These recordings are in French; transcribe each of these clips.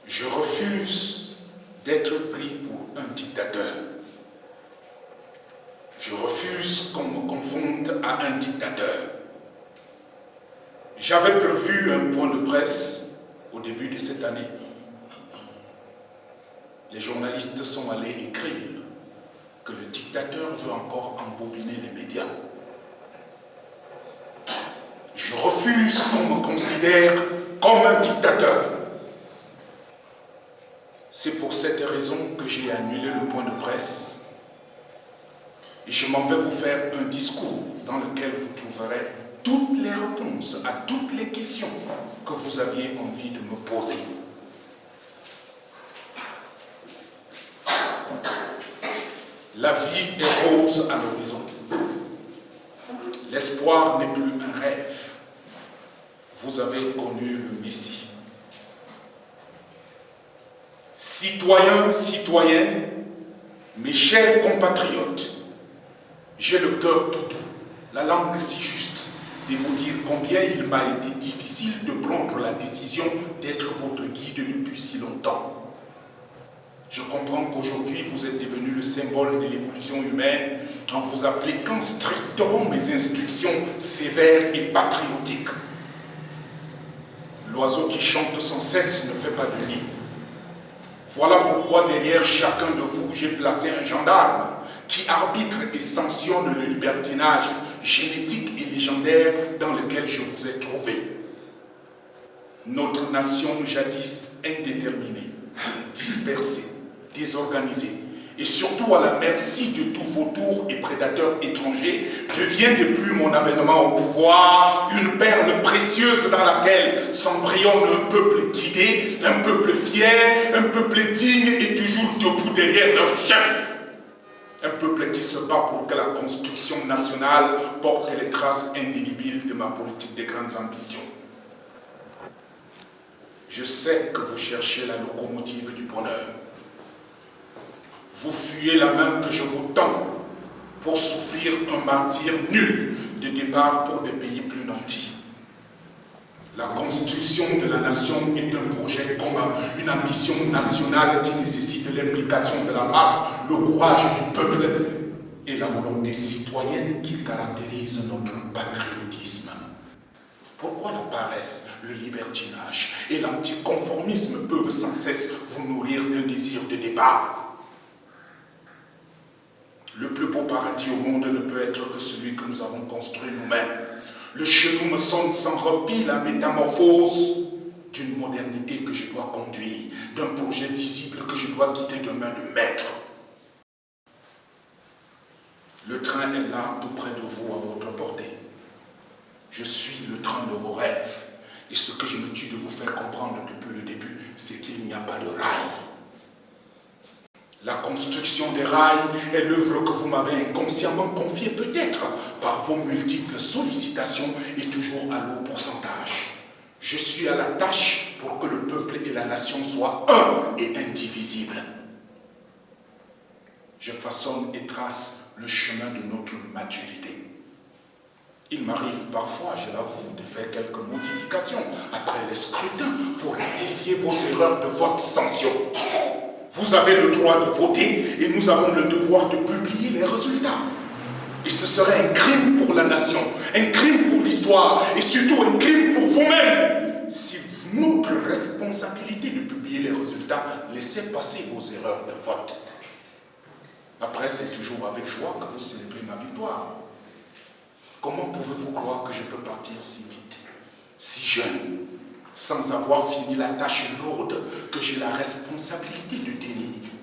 Je refuse d'être pris pour un dictateur. Je refuse qu'on me confonde à un dictateur. J'avais prévu un point de presse au début de cette année. Les journalistes sont allés écrire que le dictateur veut encore embobiner les médias. Je refuse qu'on me considère comme un dictateur. C'est pour cette raison que j'ai annulé le point de presse et je m'en vais vous faire un discours dans lequel vous trouverez toutes les réponses à toutes les questions que vous aviez envie de me poser. La vie est rose à l'horizon. L'espoir n'est plus un rêve. Vous avez connu le Messie. Citoyens, citoyennes, mes chers compatriotes, j'ai le cœur tout doux, la langue si juste, de vous dire combien il m'a été difficile de prendre la décision d'être votre guide depuis si longtemps. Je comprends qu'aujourd'hui vous êtes devenu le symbole de l'évolution humaine en vous appliquant strictement mes instructions sévères et patriotiques. L'oiseau qui chante sans cesse ne fait pas de nid. Voilà pourquoi derrière chacun de vous, j'ai placé un gendarme qui arbitre et sanctionne le libertinage génétique et légendaire dans lequel je vous ai trouvé. Notre nation jadis indéterminée, dispersée, désorganisée et surtout à la merci de tous vautours et prédateurs étrangers devient depuis mon avènement au pouvoir une perle précieuse dans laquelle s'embrionne un peuple guidé, un peuple fier, un peuple digne et toujours debout derrière leur chef. Un peuple qui se bat pour que la construction nationale porte les traces indélébiles de ma politique de grandes ambitions. Je sais que vous cherchez la locomotive du bonheur. Vous fuyez la main que je vous tends pour souffrir un martyre nul de départ pour des pays plus nantis. La construction de la nation est un projet commun, une ambition nationale qui nécessite l'implication de la masse, le courage du peuple et la volonté citoyenne qui caractérise notre patriotisme. Pourquoi la paresse, le libertinage et l'anticonformisme peuvent sans cesse vous nourrir d'un désir de départ? Le plus beau paradis au monde ne peut être que celui que nous avons construit nous-mêmes. Le chenou me sonne sans repos la métamorphose d'une modernité que je dois conduire, d'un projet visible que je dois guider de main de maître. Le train est là, tout près de vous, à votre portée. Je suis le train de vos rêves. Et ce que je me tue de vous faire comprendre depuis le début, c'est qu'il n'y a pas de rail. La construction des rails est l'œuvre que vous m'avez inconsciemment confiée peut-être par vos multiples sollicitations et toujours à lourd pourcentage. Je suis à la tâche pour que le peuple et la nation soient un et indivisibles. Je façonne et trace le chemin de notre maturité. Il m'arrive parfois, je l'avoue, de faire quelques modifications après les scrutins pour rectifier vos erreurs de vote sanction. Vous avez le droit de voter et nous avons le devoir de publier les résultats. Et ce serait un crime pour la nation, un crime pour l'histoire et surtout un crime pour vous-même. Si notre responsabilité de publier les résultats, laissez passer vos erreurs de vote. Après, c'est toujours avec joie que vous célébrez ma victoire. Comment pouvez-vous croire que je peux partir si vite, si jeune, sans avoir fini la tâche lourde que j'ai la responsabilité de dénigrer,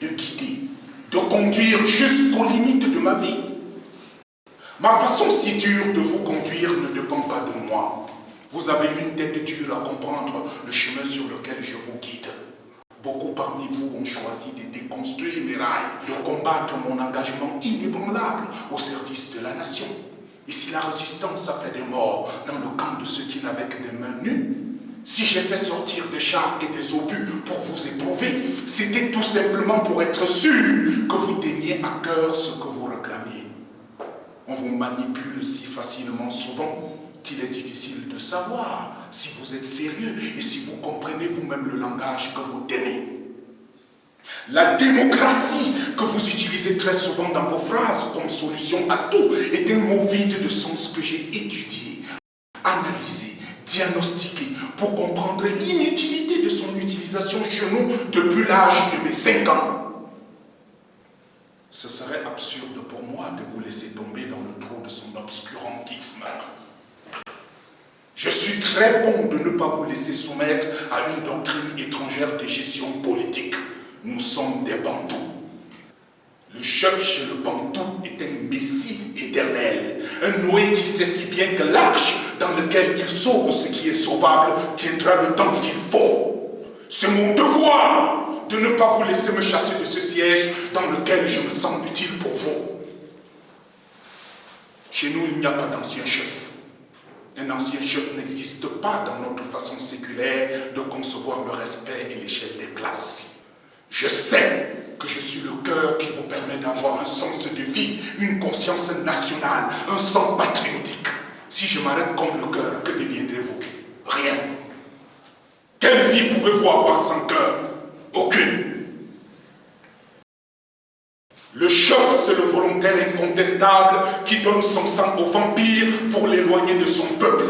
de guider, de conduire jusqu'aux limites de ma vie? Ma façon si dure de vous conduire ne dépend pas de moi. Vous avez une tête dure à comprendre le chemin sur lequel je vous guide. Beaucoup parmi vous ont choisi de déconstruire mes rails, de combattre mon engagement inébranlable au service de la nation. Et si la résistance a fait des morts dans le camp de ceux qui n'avaient que des mains nues, si j'ai fait sortir des chars et des obus pour vous éprouver, c'était tout simplement pour être sûr que vous teniez à cœur ce que vous réclamiez. On vous manipule si facilement souvent qu'il est difficile de savoir si vous êtes sérieux et si vous comprenez vous-même le langage que vous tenez. La démocratie que vous utilisez très souvent dans vos phrases comme solution à tout est un mot vide de sens que j'ai étudié, analysé, diagnostiqué pour comprendre l'inutilité de son utilisation chez nous depuis l'âge de mes 5 ans. Ce serait absurde pour moi de vous laisser tomber dans le trou de son obscurantisme. Je suis très bon de ne pas vous laisser soumettre à une doctrine étrangère de gestion politique. Nous sommes des Bantous. Le chef chez le Bantou est un Messie éternel, un Noé qui sait si bien que l'arche dans laquelle il sauve ce qui est sauvable tiendra le temps qu'il faut. C'est mon devoir de ne pas vous laisser me chasser de ce siège dans lequel je me sens utile pour vous. Chez nous, il n'y a pas d'ancien chef. Un ancien chef n'existe pas dans notre façon séculaire de concevoir le respect et l'échelle des classes. Je sais que je suis le cœur qui vous permet d'avoir un sens de vie, une conscience nationale, un sang patriotique. Si je m'arrête comme le cœur, que deviendrez-vous? Rien. Quelle vie pouvez-vous avoir sans cœur? Aucune. Le chef, c'est le volontaire incontestable qui donne son sang au vampire pour l'éloigner de son peuple.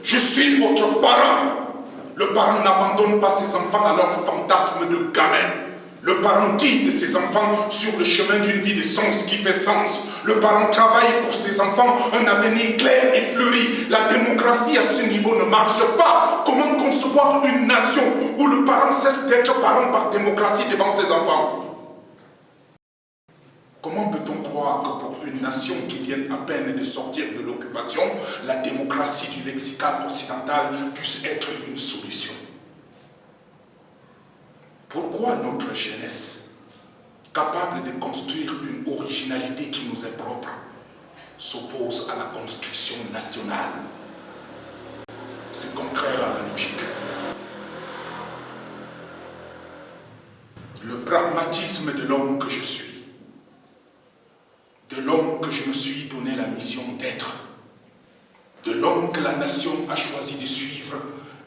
Je suis votre parent. Le parent n'abandonne pas ses enfants à leur fantasme de gamin. Le parent guide ses enfants sur le chemin d'une vie de sens qui fait sens. Le parent travaille pour ses enfants un avenir clair et fleuri. La démocratie à ce niveau ne marche pas. Comment concevoir une nation où le parent cesse d'être parent par démocratie devant ses enfants? Comment peut-on croire que pour une nation qui vient à peine de sortir de l'occupation, la démocratie du lexical occidental puisse être une solution? Pourquoi notre jeunesse, capable de construire une originalité qui nous est propre, s'oppose à la construction nationale? C'est contraire à la logique. Le pragmatisme de l'homme que je suis, de l'homme que je me suis donné la mission d'être, de l'homme que la nation a choisi de suivre,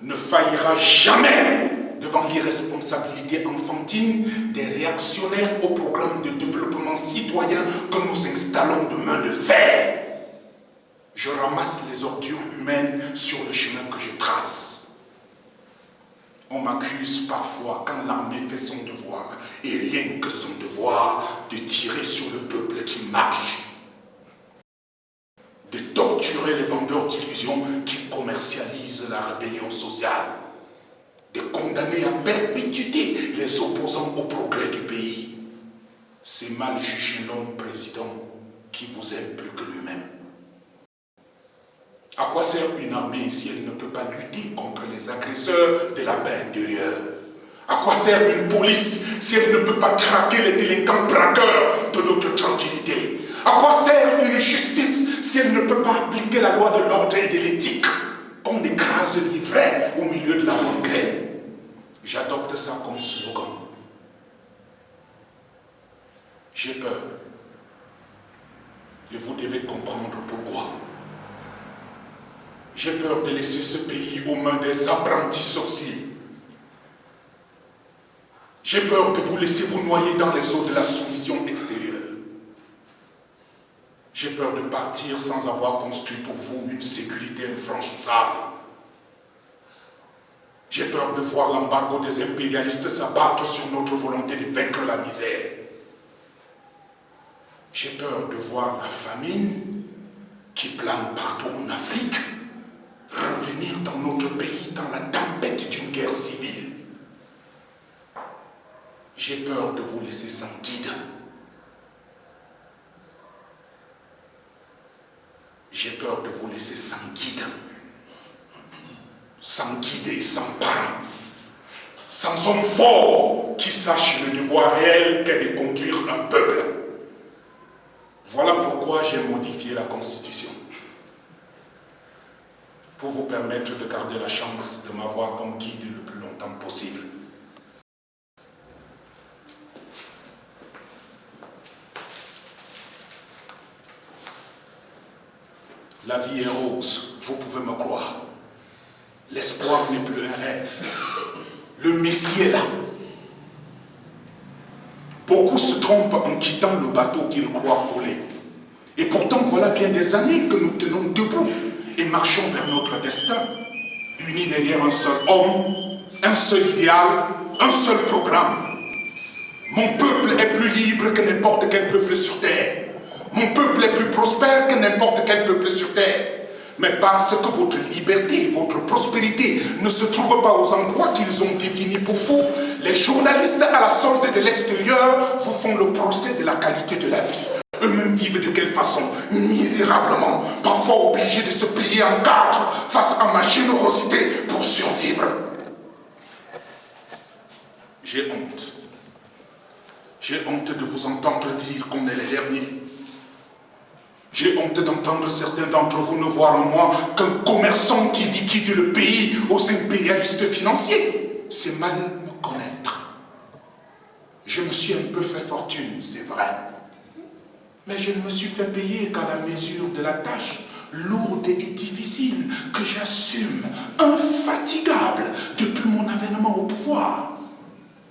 ne faillira jamais devant l'irresponsabilité enfantine des réactionnaires au programme de développement citoyen que nous installons de main de fer. Je ramasse les ordures humaines sur le chemin que je trace. On m'accuse parfois, quand l'armée fait son devoir, et rien que son devoir, de tirer sur le peuple qui marche, de torturer les vendeurs d'illusions qui commercialisent la rébellion sociale, de condamner à perpétuité les opposants au progrès du pays. C'est mal juger l'homme président qui vous aime plus que lui-même. À quoi sert une armée si elle ne peut pas lutter contre les agresseurs de la paix intérieure? À quoi sert une police si elle ne peut pas traquer les délinquants braqueurs de notre tranquillité? À quoi sert une justice si elle ne peut pas appliquer la loi de l'ordre et de l'éthique? Qu'on écrase l'ivraie au milieu de la bonne graine. J'adopte ça comme slogan. J'ai peur. Et vous devez comprendre pourquoi. J'ai peur de laisser ce pays aux mains des apprentis sorciers. J'ai peur de vous laisser vous noyer dans les eaux de la soumission extérieure. J'ai peur de partir sans avoir construit pour vous une sécurité infranchissable. J'ai peur de voir l'embargo des impérialistes s'abattre sur notre volonté de vaincre la misère. J'ai peur de voir la famine qui plane partout en Afrique revenir dans notre pays dans la tempête d'une guerre civile. J'ai peur de vous laisser sans guide. J'ai peur de vous laisser sans guide. Sans guide et sans parent. Sans homme fort qui sache le devoir réel qu'est de conduire un peuple. Voilà pourquoi j'ai modifié la Constitution. Pour vous permettre de garder la chance de m'avoir comme guide le plus longtemps possible. La vie est rose. vous pouvez me croire. L'espoir n'est plus un rêve. Le Messie est là. Beaucoup se trompent en quittant le bateau qu'ils croient couler. Et pourtant, voilà bien des années que nous tenons debout et marchons vers notre destin, unis derrière un seul homme, un seul idéal, un seul programme. Mon peuple est plus libre que n'importe quel peuple sur terre. Mon peuple est plus prospère que n'importe quel peuple sur terre. Mais parce que votre liberté, votre prospérité ne se trouve pas aux endroits qu'ils ont définis pour vous, les journalistes à la solde de l'extérieur vous font le procès de la qualité de la vie. Eux-mêmes vivent de quelle façon? Misérablement, parfois obligés de se plier en quatre face à ma générosité pour survivre. J'ai honte. J'ai honte de vous entendre dire qu'on est les derniers. J'ai honte d'entendre certains d'entre vous ne voir en moi qu'un commerçant qui liquide le pays aux impérialistes financiers. C'est mal me connaître. Je me suis un peu fait fortune, c'est vrai. Mais je ne me suis fait payer qu'à la mesure de la tâche lourde et difficile que j'assume, infatigable, depuis mon avènement au pouvoir.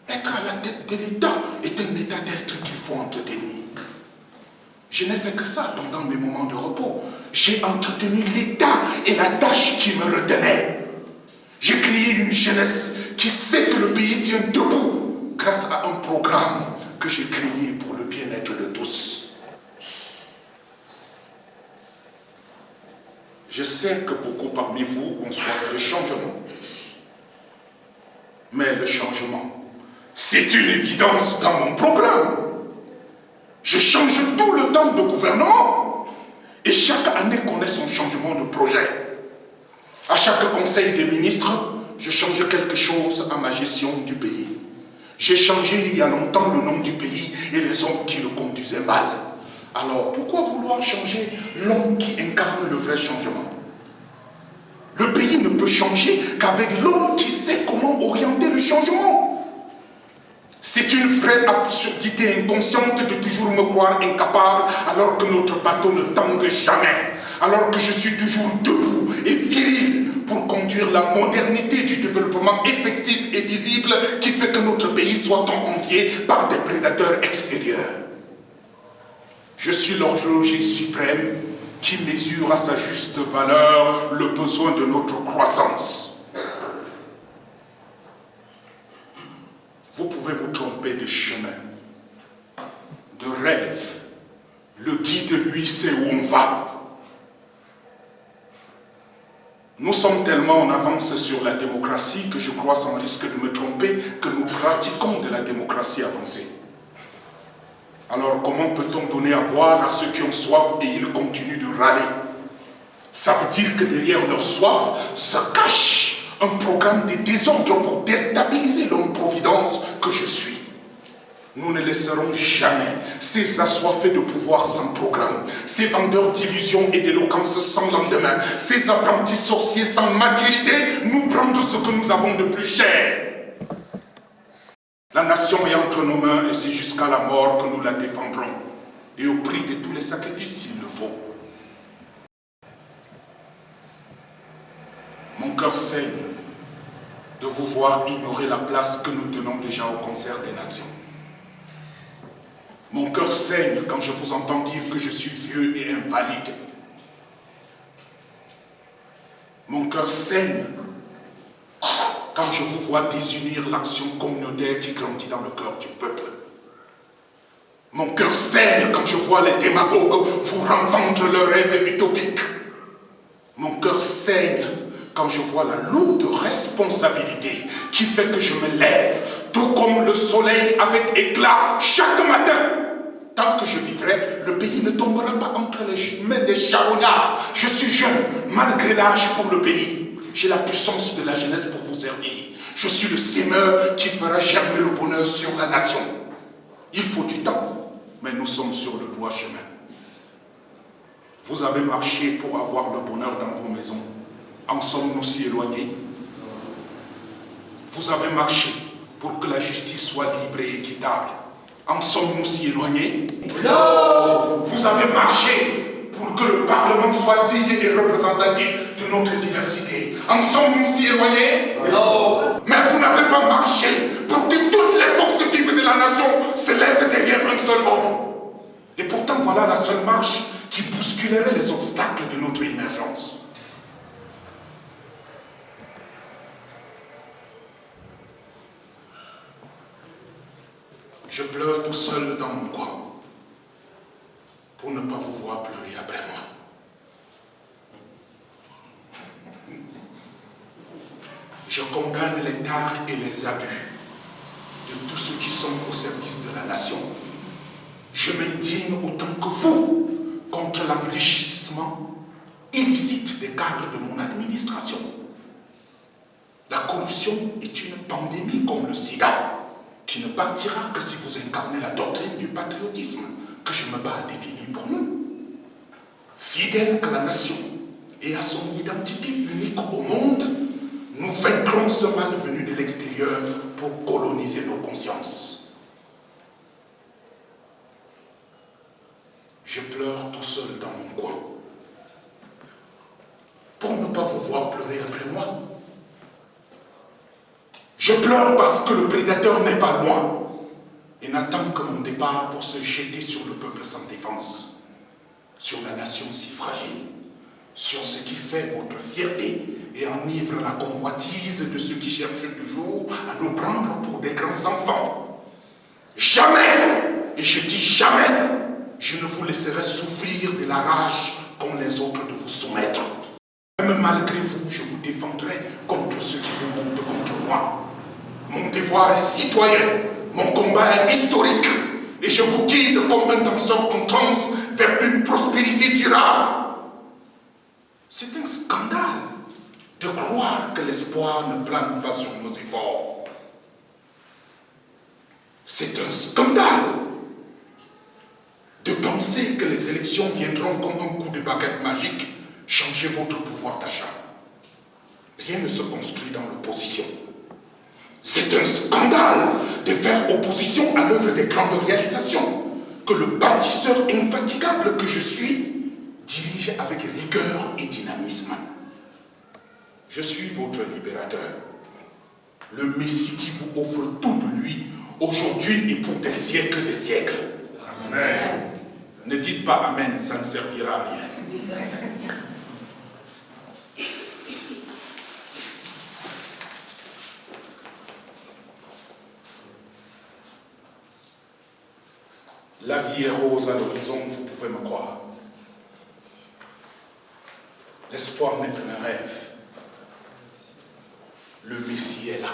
Être à la tête de l'État est un état d'être qu'il faut entretenir. Je n'ai fait que ça pendant mes moments de repos. J'ai entretenu l'État et la tâche qui me retenait. J'ai créé une jeunesse qui sait que le pays tient debout grâce à un programme que j'ai créé pour le bien-être de tous. Je sais que beaucoup parmi vous conçoivent le changement. Mais le changement, c'est une évidence dans mon programme. Je change tout le temps de gouvernement. Et chaque année connaît son changement de projet. À chaque conseil des ministres, je change quelque chose à ma gestion du pays. J'ai changé il y a longtemps le nom du pays et les hommes qui le conduisaient mal. Alors pourquoi vouloir changer l'homme qui incarne le vrai changement? Le pays ne peut changer qu'avec l'homme qui sait comment orienter le changement. C'est une vraie absurdité inconsciente de toujours me croire incapable alors que notre bateau ne tangue jamais, alors que je suis toujours debout et viril pour conduire la modernité du développement effectif et visible qui fait que notre pays soit envié par des prédateurs extérieurs. Je suis l'horloger suprême qui mesure à sa juste valeur le besoin de notre croissance. Vous pouvez vous tromper de chemin, de rêve. Le guide, lui, sait où on va. Nous sommes tellement en avance sur la démocratie que je crois sans risque de me tromper que nous pratiquons de la démocratie avancée. Alors comment peut-on donner à boire à ceux qui ont soif et ils continuent de râler? Ça veut dire que derrière leur soif se cache un programme de désordre pour déstabiliser l'homme-providence que je suis. Nous ne laisserons jamais ces assoiffés de pouvoir sans programme, ces vendeurs d'illusions et d'éloquence sans lendemain, ces apprentis sorciers sans maturité nous prendre ce que nous avons de plus cher. La nation est entre nos mains et c'est jusqu'à la mort que nous la défendrons, et au prix de tous les sacrifices s'il le faut. Mon cœur saigne de vous voir ignorer la place que nous tenons déjà au concert des nations. Mon cœur saigne quand je vous entends dire que je suis vieux et invalide. Mon cœur saigne quand je vous vois désunir l'action communautaire qui grandit dans le cœur du peuple. Mon cœur saigne quand je vois les démagogues vous revendre leurs rêves utopiques. Mon cœur saigne quand je vois la lourde responsabilité qui fait que je me lève, tout comme le soleil avec éclat, chaque matin. Tant que je vivrai, le pays ne tombera pas entre les mains des charognards. Je suis jeune, malgré l'âge pour le pays. J'ai la puissance de la jeunesse pour vous servir. Je suis le sémeur qui fera germer le bonheur sur la nation. Il faut du temps, mais nous sommes sur le droit chemin. Vous avez marché pour avoir le bonheur dans vos maisons. En sommes-nous si éloignés? Vous avez marché pour que la justice soit libre et équitable. En sommes-nous si éloignés? Non. Vous avez marché pour que le Parlement soit digne et représentatif de notre diversité. En sommes-nous si éloignés? Non. Mais vous n'avez pas marché pour que toutes les forces vives de la nation s'élèvent derrière un seul homme. Et pourtant, voilà la seule marche qui bousculerait les obstacles de notre émergence. Je pleure tout seul dans mon coin pour ne pas vous voir pleurer après moi. Je condamne les tares et les abus de tous ceux qui sont au service de la nation. Je m'indigne autant que vous contre l'enrichissement illicite des cadres de mon administration. La corruption est une pandémie comme le sida qui ne partira que si vous incarnez la doctrine du patriotisme que je me bats à définir pour nous. Fidèles à la nation et à son identité unique au monde, nous vaincrons ce mal venu de l'extérieur pour coloniser nos consciences. Je pleure tout seul dans mon coin pour ne pas vous voir pleurer après moi. Je pleure parce que le prédateur n'est pas loin et n'attend que mon départ pour se jeter sur le peuple sans défense, sur la nation si fragile, sur ce qui fait votre fierté et enivre la convoitise de ceux qui cherchent toujours à nous prendre pour des grands enfants. Jamais, et je dis jamais, je ne vous laisserai souffrir de la rage qu'ont les autres de vous soumettre. Même malgré vous, je vous défendrai contre ceux qui vous montent contre moi. Mon devoir est citoyen, mon combat est historique, et je vous guide comme un danseur en transe vers une prospérité durable. C'est un scandale de croire que l'espoir ne plane pas sur nos efforts. C'est un scandale de penser que les élections viendront comme un coup de baguette magique changer votre pouvoir d'achat. Rien ne se construit dans l'opposition. C'est un scandale de faire opposition à l'œuvre des grandes réalisations que le bâtisseur infatigable que je suis dirige avec rigueur et dynamisme. Je suis votre libérateur, le Messie qui vous offre tout de lui, aujourd'hui et pour des siècles des siècles. Amen. Ne dites pas Amen, ça ne servira à rien. La vie est rose à l'horizon, vous pouvez me croire. L'espoir n'est plus un rêve. Le Messie est là.